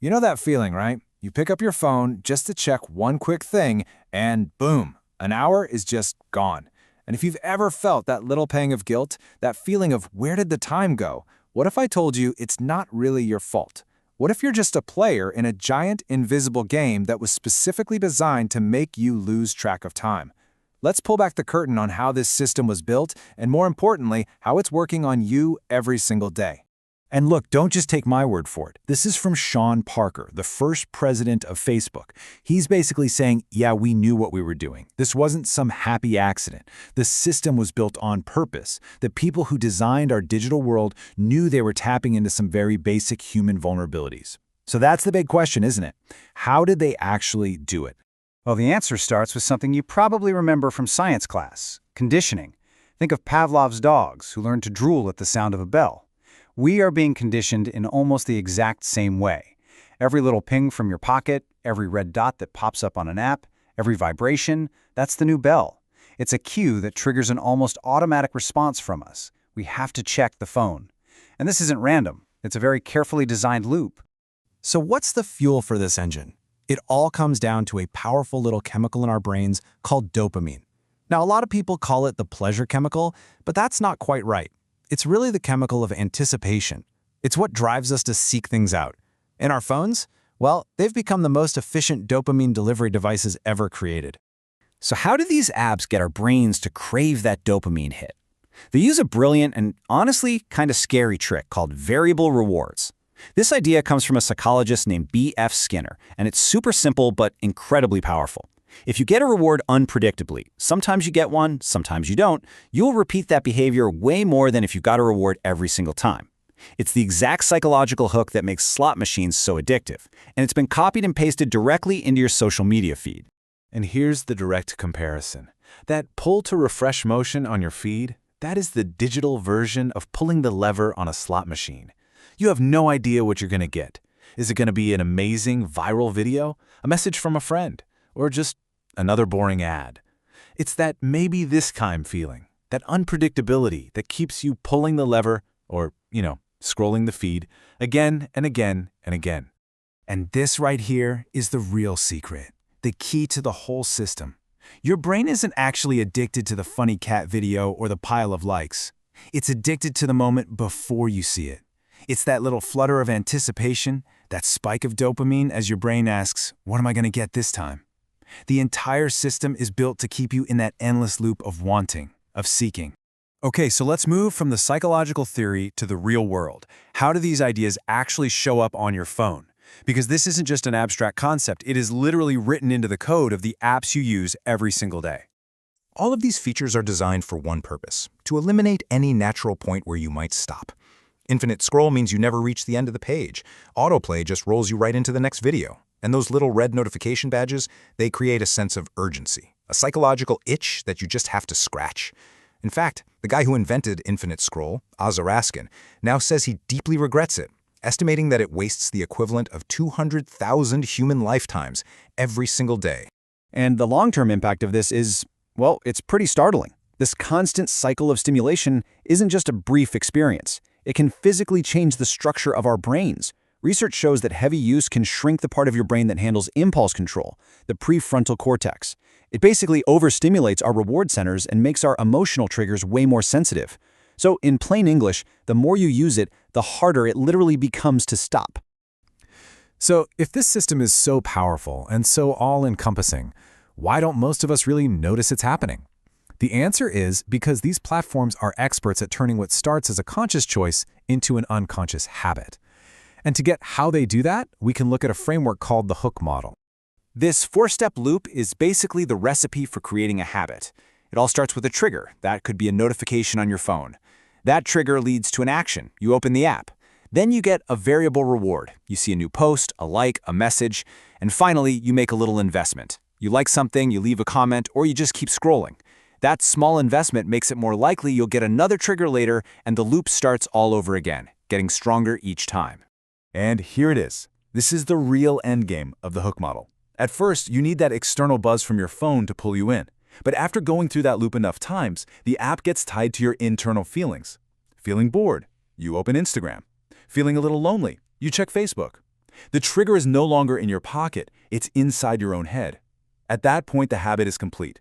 You know that feeling, right? You pick up your phone just to check one quick thing, and boom, an hour is just gone. And if you've ever felt that little pang of guilt, that feeling of where did the time go, what if I told you it's not really your fault? What if you're just a player in a giant invisible game that was specifically designed to make you lose track of time? Let's pull back the curtain on how this system was built, and more importantly, how it's working on you every single day. And look, don't just take my word for it. This is from Sean Parker, the first president of Facebook. He's basically saying, yeah, we knew what we were doing. This wasn't some happy accident. The system was built on purpose. The people who designed our digital world knew they were tapping into some very basic human vulnerabilities. So that's the big question, isn't it? How did they actually do it? Well, the answer starts with something you probably remember from science class: conditioning. Think of Pavlov's dogs who learned to drool at the sound of a bell. We are being conditioned in almost the exact same way. Every little ping from your pocket, every red dot that pops up on an app, every vibration, that's the new bell. It's a cue that triggers an almost automatic response from us. We have to check the phone. And this isn't random. It's a very carefully designed loop. So what's the fuel for this engine? It all comes down to a powerful little chemical in our brains called dopamine. Now, a lot of people call it the pleasure chemical, but that's not quite right. It's really the chemical of anticipation. It's what drives us to seek things out. And our phones? Well, they've become the most efficient dopamine delivery devices ever created. So how do these apps get our brains to crave that dopamine hit? They use a brilliant and honestly kind of scary trick called variable rewards. This idea comes from a psychologist named B.F. Skinner, and it's super simple but incredibly powerful. If you get a reward unpredictably, sometimes you get one, sometimes you don't, you'll repeat that behavior way more than if you got a reward every single time. It's the exact psychological hook that makes slot machines so addictive, and it's been copied and pasted directly into your social media feed. And here's the direct comparison. That pull to refresh motion on your feed, that is the digital version of pulling the lever on a slot machine. You have no idea what you're going to get. Is it going to be an amazing viral video, a message from a friend, or just another boring ad? It's that maybe this time feeling, that unpredictability that keeps you pulling the lever or, scrolling the feed again and again and again. And this right here is the real secret, the key to the whole system. Your brain isn't actually addicted to the funny cat video or the pile of likes. It's addicted to the moment before you see it. It's that little flutter of anticipation, that spike of dopamine as your brain asks, what am I going to get this time? The entire system is built to keep you in that endless loop of wanting, of seeking. Okay, so let's move from the psychological theory to the real world. How do these ideas actually show up on your phone? Because this isn't just an abstract concept, it is literally written into the code of the apps you use every single day. All of these features are designed for one purpose: to eliminate any natural point where you might stop. Infinite scroll means you never reach the end of the page. Autoplay just rolls you right into the next video. And those little red notification badges, they create a sense of urgency, a psychological itch that you just have to scratch. In fact, the guy who invented infinite scroll, Ozzy Raskin, now says he deeply regrets it, estimating that it wastes the equivalent of 200,000 human lifetimes every single day. And the long-term impact of this is, well, it's pretty startling. This constant cycle of stimulation isn't just a brief experience. It can physically change the structure of our brains. Research shows that heavy use can shrink the part of your brain that handles impulse control, the prefrontal cortex. It basically overstimulates our reward centers and makes our emotional triggers way more sensitive. So in plain English, the more you use it, the harder it literally becomes to stop. So if this system is so powerful and so all-encompassing, why don't most of us really notice it's happening? The answer is because these platforms are experts at turning what starts as a conscious choice into an unconscious habit. And to get how they do that, we can look at a framework called the hook model. This four-step loop is basically the recipe for creating a habit. It all starts with a trigger. That could be a notification on your phone. That trigger leads to an action. You open the app. Then you get a variable reward. You see a new post, a like, a message, and finally, you make a little investment. You like something, you leave a comment, or you just keep scrolling. That small investment makes it more likely you'll get another trigger later, and the loop starts all over again, getting stronger each time. And here it is. This is the real endgame of the hook model. At first, you need that external buzz from your phone to pull you in. But after going through that loop enough times, the app gets tied to your internal feelings. Feeling bored, you open Instagram. Feeling a little lonely, you check Facebook. The trigger is no longer in your pocket, it's inside your own head. At that point, the habit is complete.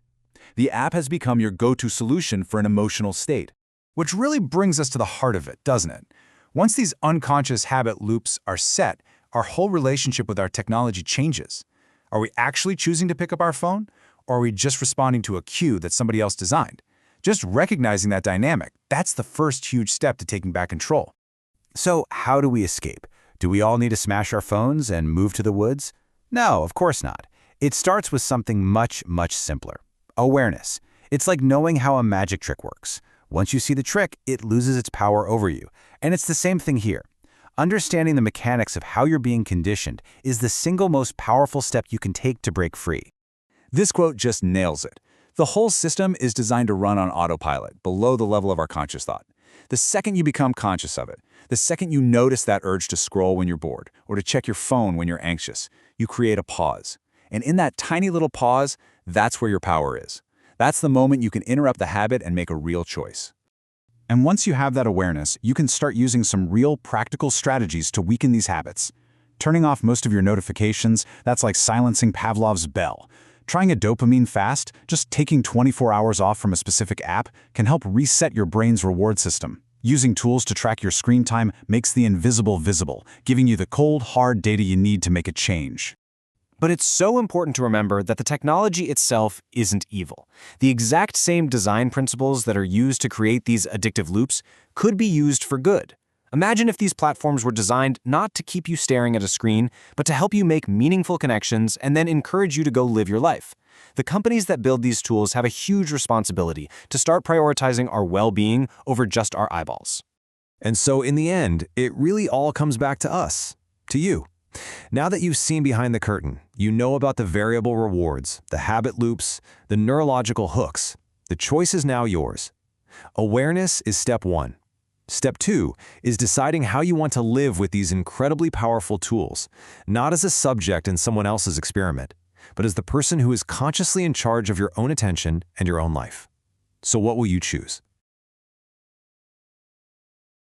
The app has become your go-to solution for an emotional state. Which really brings us to the heart of it, doesn't it? Once these unconscious habit loops are set, our whole relationship with our technology changes. Are we actually choosing to pick up our phone, or are we just responding to a cue that somebody else designed? Just recognizing that dynamic, that's the first huge step to taking back control. So how do we escape? Do we all need to smash our phones and move to the woods? No, of course not. It starts with something much, much simpler. Awareness. It's like knowing how a magic trick works. Once you see the trick, it loses its power over you. And it's the same thing here. Understanding the mechanics of how you're being conditioned is the single most powerful step you can take to break free. This quote just nails it. The whole system is designed to run on autopilot, below the level of our conscious thought. The second you become conscious of it, the second you notice that urge to scroll when you're bored, or to check your phone when you're anxious, you create a pause. And in that tiny little pause, that's where your power is. That's the moment you can interrupt the habit and make a real choice. And once you have that awareness, you can start using some real practical strategies to weaken these habits. Turning off most of your notifications, that's like silencing Pavlov's bell. Trying a dopamine fast, just taking 24 hours off from a specific app, can help reset your brain's reward system. Using tools to track your screen time makes the invisible visible, giving you the cold, hard data you need to make a change. But it's so important to remember that the technology itself isn't evil. The exact same design principles that are used to create these addictive loops could be used for good. Imagine if these platforms were designed not to keep you staring at a screen, but to help you make meaningful connections and then encourage you to go live your life. The companies that build these tools have a huge responsibility to start prioritizing our well-being over just our eyeballs. And so in the end, it really all comes back to us, to you. Now that you've seen behind the curtain, you know about the variable rewards, the habit loops, the neurological hooks. The choice is now yours. Awareness is step one. Step two is deciding how you want to live with these incredibly powerful tools, not as a subject in someone else's experiment, but as the person who is consciously in charge of your own attention and your own life. So what will you choose?